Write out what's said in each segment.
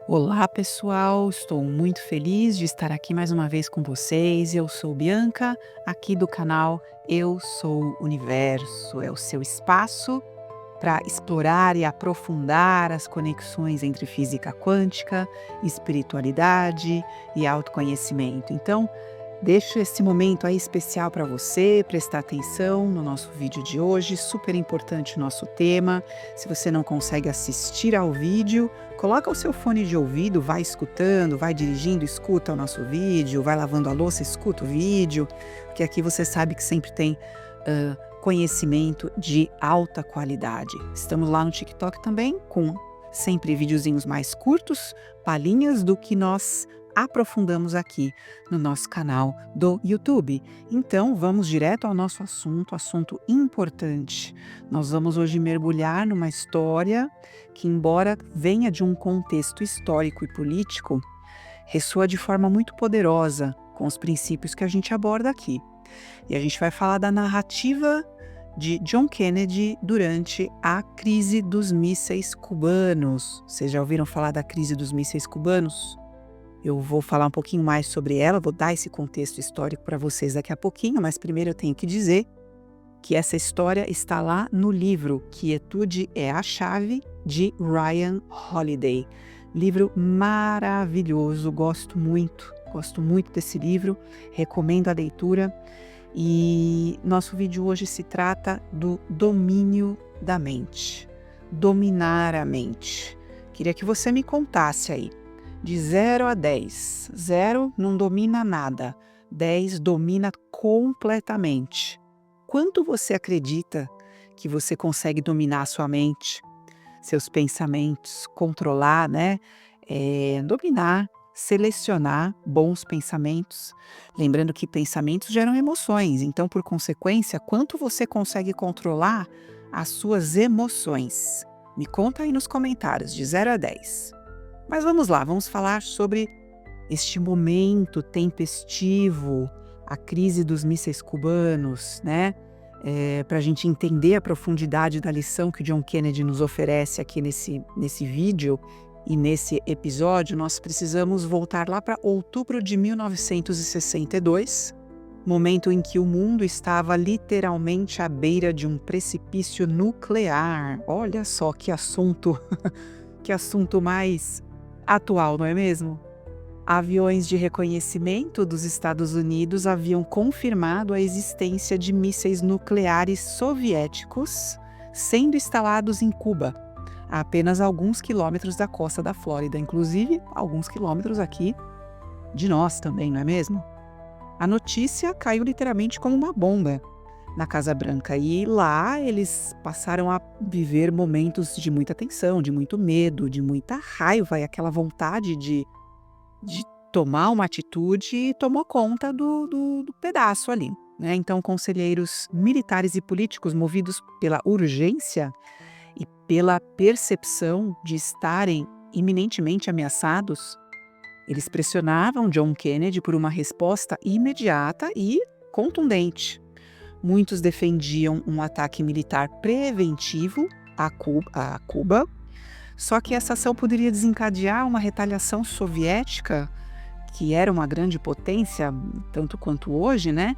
Olá, pessoal! Estou muito feliz de estar aqui mais uma vez com vocês. Eu sou Bianca, aqui do canal Eu Sou Universo. É o seu espaço para explorar e aprofundar as conexões entre física quântica, espiritualidade e autoconhecimento. Então, deixo esse momento aí especial para você prestar atenção no nosso vídeo de hoje, super importante o nosso tema. Se você não consegue assistir ao vídeo, coloca o seu fone de ouvido, vai escutando, vai dirigindo, escuta o nosso vídeo, vai lavando a louça, escuta o vídeo, porque aqui você sabe que sempre tem conhecimento de alta qualidade. Estamos lá no TikTok também, com sempre videozinhos mais curtos, palhinhas do que nós aprofundamos aqui no nosso canal do YouTube. Então, vamos direto ao nosso assunto importante. Nós vamos hoje mergulhar numa história que, embora venha de um contexto histórico e político, ressoa de forma muito poderosa com os princípios que a gente aborda aqui. E a gente vai falar da narrativa de John Kennedy durante a crise dos mísseis cubanos. Vocês já ouviram falar da crise dos mísseis cubanos? Eu vou falar um pouquinho mais sobre ela, vou dar esse contexto histórico para vocês daqui a pouquinho, mas primeiro eu tenho que dizer que essa história está lá no livro Quietude é a Chave, de Ryan Holiday. Livro maravilhoso, gosto muito desse livro, recomendo a leitura. E nosso vídeo hoje se trata do domínio da mente, dominar a mente. Queria que você me contasse aí, de 0 a 10. 0 não domina nada, 10 domina completamente. Quanto você acredita que você consegue dominar a sua mente, seus pensamentos, controlar, né? Dominar, selecionar bons pensamentos. Lembrando que pensamentos geram emoções, então, por consequência, quanto você consegue controlar as suas emoções? Me conta aí nos comentários, de 0 a 10. Mas vamos lá, vamos falar sobre este momento tempestivo, a crise dos mísseis cubanos, né? Para a gente entender a profundidade da lição que John Kennedy nos oferece aqui nesse vídeo e nesse episódio, nós precisamos voltar lá para outubro de 1962, momento em que o mundo estava literalmente à beira de um precipício nuclear. Olha só que assunto, que assunto mais atual, não é mesmo? Aviões de reconhecimento dos Estados Unidos haviam confirmado a existência de mísseis nucleares soviéticos sendo instalados em Cuba, a apenas alguns quilômetros da costa da Flórida, inclusive alguns quilômetros aqui de nós também, não é mesmo? A notícia caiu literalmente como uma bomba na Casa Branca e lá eles passaram a viver momentos de muita tensão, de muito medo, de muita raiva e aquela vontade de tomar uma atitude e tomou conta do pedaço ali, né? Então, conselheiros militares e políticos, movidos pela urgência e pela percepção de estarem iminentemente ameaçados, eles pressionavam John Kennedy por uma resposta imediata e contundente. Muitos defendiam um ataque militar preventivo a Cuba, só que essa ação poderia desencadear uma retaliação soviética, que era uma grande potência, tanto quanto hoje, né?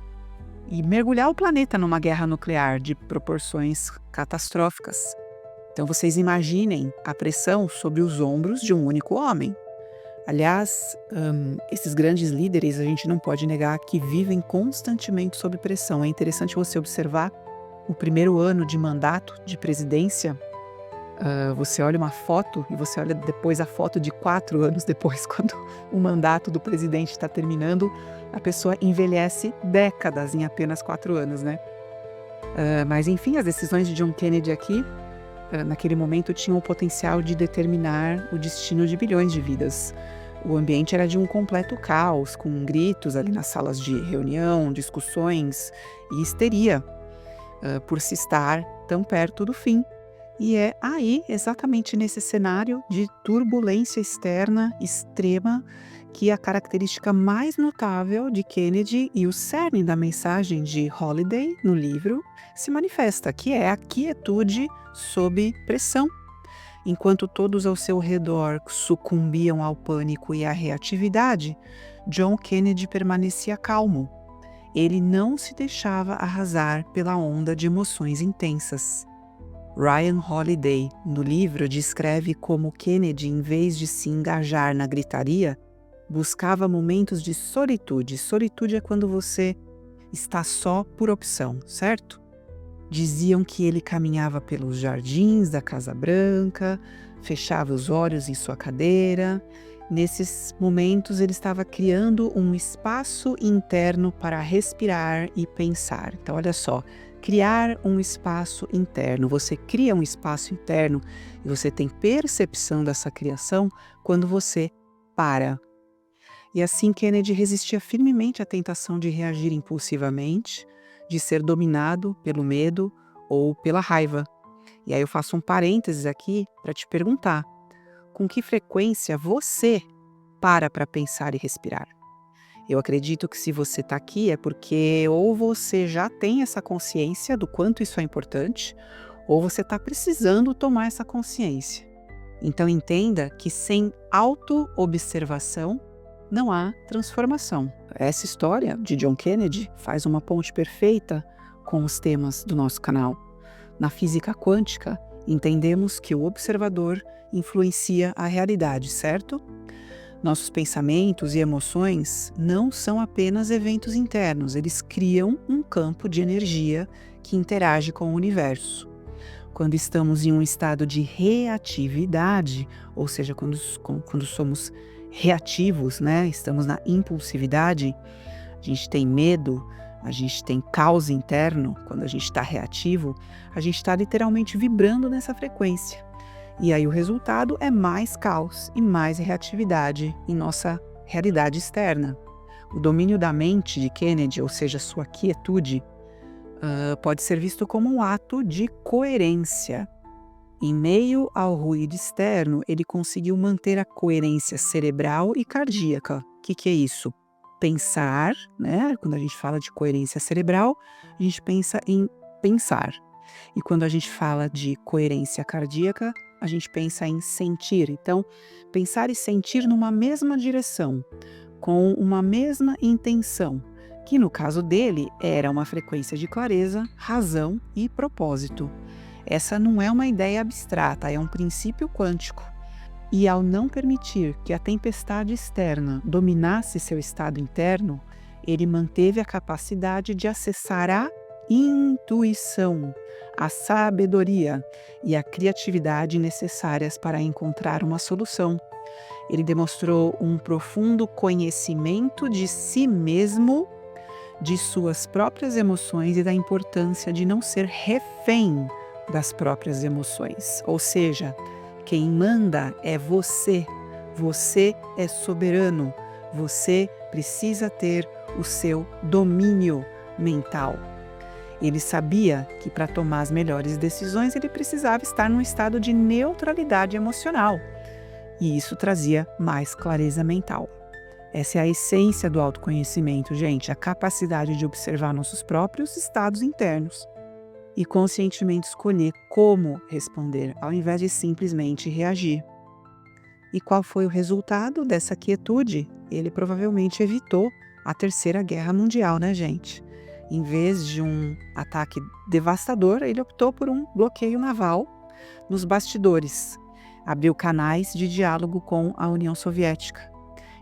E mergulhar o planeta numa guerra nuclear de proporções catastróficas. Então vocês imaginem a pressão sobre os ombros de um único homem. Aliás, esses grandes líderes, a gente não pode negar que vivem constantemente sob pressão. É interessante você observar o primeiro ano de mandato de presidência. Você olha uma foto e você olha depois a foto de 4 anos depois, quando o mandato do presidente está terminando, a pessoa envelhece décadas em apenas 4 anos, né? Mas enfim, as decisões de John Kennedy aqui, naquele momento, tinham o potencial de determinar o destino de bilhões de vidas. O ambiente era de um completo caos, com gritos ali nas salas de reunião, discussões e histeria, por se estar tão perto do fim. E é aí, exatamente nesse cenário de turbulência externa extrema, que a característica mais notável de Kennedy e o cerne da mensagem de Holiday no livro se manifesta, que é a quietude sob pressão. Enquanto todos ao seu redor sucumbiam ao pânico e à reatividade, John Kennedy permanecia calmo. Ele não se deixava arrasar pela onda de emoções intensas. Ryan Holiday, no livro, descreve como Kennedy, em vez de se engajar na gritaria, buscava momentos de solitude. Solitude é quando você está só por opção, certo? Diziam que ele caminhava pelos jardins da Casa Branca, fechava os olhos em sua cadeira. Nesses momentos, ele estava criando um espaço interno para respirar e pensar. Então, olha só, criar um espaço interno. Você cria um espaço interno e você tem percepção dessa criação quando você para. E assim, Kennedy resistia firmemente à tentação de reagir impulsivamente, de ser dominado pelo medo ou pela raiva. E aí eu faço um parênteses aqui para te perguntar: com que frequência você para pensar e respirar? Eu acredito que se você está aqui é porque ou você já tem essa consciência do quanto isso é importante, ou você está precisando tomar essa consciência. Então entenda que sem auto-observação não há transformação. Essa história de John Kennedy faz uma ponte perfeita com os temas do nosso canal. Na física quântica, entendemos que o observador influencia a realidade, certo? Nossos pensamentos e emoções não são apenas eventos internos, eles criam um campo de energia que interage com o universo. Quando estamos em um estado de reatividade, ou seja, quando somos reativos, né? Estamos na impulsividade, a gente tem medo, a gente tem caos interno. Quando a gente está reativo, a gente está literalmente vibrando nessa frequência. E aí o resultado é mais caos e mais reatividade em nossa realidade externa. O domínio da mente de Kennedy, ou seja, sua quietude, pode ser visto como um ato de coerência. Em meio ao ruído externo, ele conseguiu manter a coerência cerebral e cardíaca. O que é isso? Pensar, né? Quando a gente fala de coerência cerebral, a gente pensa em pensar. E quando a gente fala de coerência cardíaca, a gente pensa em sentir. Então, pensar e sentir numa mesma direção, com uma mesma intenção, que no caso dele era uma frequência de clareza, razão e propósito. Essa não é uma ideia abstrata, é um princípio quântico. E ao não permitir que a tempestade externa dominasse seu estado interno, ele manteve a capacidade de acessar a intuição, a sabedoria e a criatividade necessárias para encontrar uma solução. Ele demonstrou um profundo conhecimento de si mesmo, de suas próprias emoções e da importância de não ser refém das próprias emoções. Ou seja, quem manda é você. Você é soberano. Você precisa ter o seu domínio mental. Ele sabia que para tomar as melhores decisões ele precisava estar num estado de neutralidade emocional. E isso trazia mais clareza mental. Essa é a essência do autoconhecimento, gente, a capacidade de observar nossos próprios estados internos e conscientemente escolher como responder, ao invés de simplesmente reagir. E qual foi o resultado dessa quietude? Ele provavelmente evitou a Terceira Guerra Mundial, né, gente? Em vez de um ataque devastador, ele optou por um bloqueio naval nos bastidores. Abriu canais de diálogo com a União Soviética.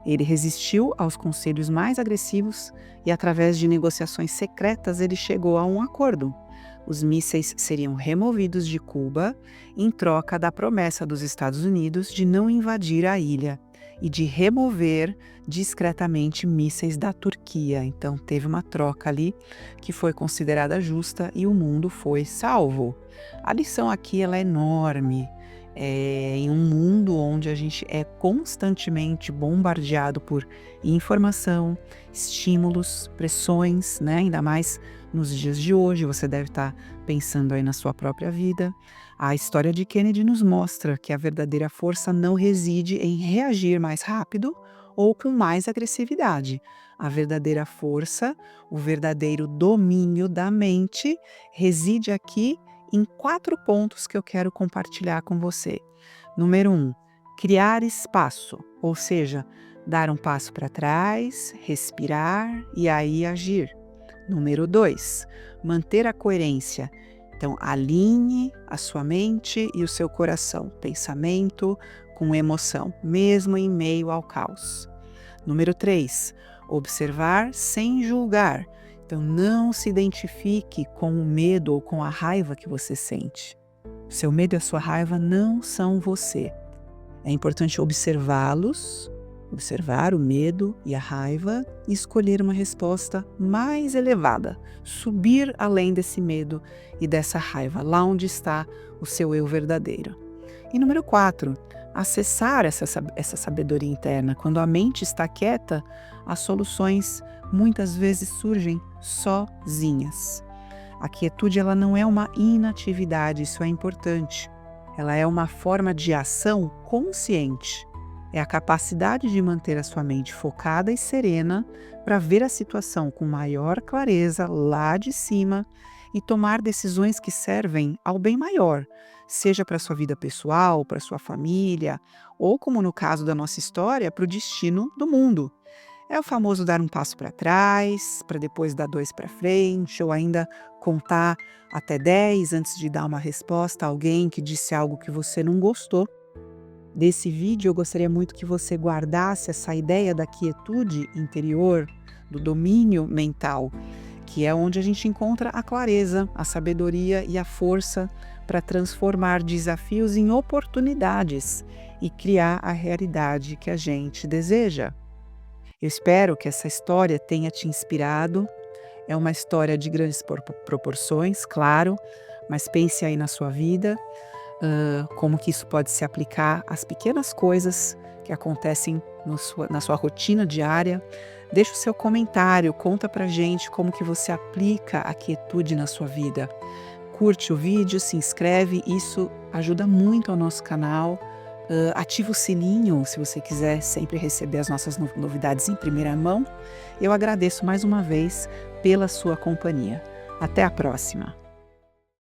Ele resistiu aos conselhos mais agressivos e, através de negociações secretas, ele chegou a um acordo. Os mísseis seriam removidos de Cuba em troca da promessa dos Estados Unidos de não invadir a ilha e de remover discretamente mísseis da Turquia. Então teve uma troca ali que foi considerada justa e o mundo foi salvo. A lição aqui ela é enorme. Em um mundo onde a gente é constantemente bombardeado por informação, estímulos, pressões, né? Ainda mais nos dias de hoje, você deve estar pensando aí na sua própria vida. A história de Kennedy nos mostra que a verdadeira força não reside em reagir mais rápido ou com mais agressividade. A verdadeira força, o verdadeiro domínio da mente reside aqui em 4 pontos que eu quero compartilhar com você. Número 1, criar espaço, ou seja, dar um passo para trás, respirar e aí agir. Número 2, manter a coerência. Então, alinhe a sua mente e o seu coração, pensamento com emoção, mesmo em meio ao caos. Número 3, observar sem julgar. Então, não se identifique com o medo ou com a raiva que você sente. Seu medo e a sua raiva não são você. É importante observá-los, observar o medo e a raiva e escolher uma resposta mais elevada, subir além desse medo e dessa raiva, lá onde está o seu eu verdadeiro. E número 4, acessar essa sabedoria interna. Quando a mente está quieta, as soluções muitas vezes surgem sozinhas. A quietude ela não é uma inatividade, isso é importante. Ela é uma forma de ação consciente. É a capacidade de manter a sua mente focada e serena para ver a situação com maior clareza lá de cima e tomar decisões que servem ao bem maior, seja para a sua vida pessoal, para a sua família, ou, como no caso da nossa história, para o destino do mundo. É o famoso dar um passo para trás, para depois dar 2 para frente, ou ainda contar até 10 antes de dar uma resposta a alguém que disse algo que você não gostou. Desse vídeo, eu gostaria muito que você guardasse essa ideia da quietude interior, do domínio mental, que é onde a gente encontra a clareza, a sabedoria e a força para transformar desafios em oportunidades e criar a realidade que a gente deseja. Eu espero que essa história tenha te inspirado. É uma história de grandes proporções, claro, mas pense aí na sua vida, como que isso pode se aplicar às pequenas coisas que acontecem na sua rotina diária. Deixa o seu comentário, conta pra gente como que você aplica a quietude na sua vida. Curte o vídeo, se inscreve, isso ajuda muito ao nosso canal. Ativa o sininho se você quiser sempre receber as nossas novidades em primeira mão. Eu agradeço mais uma vez pela sua companhia. Até a próxima!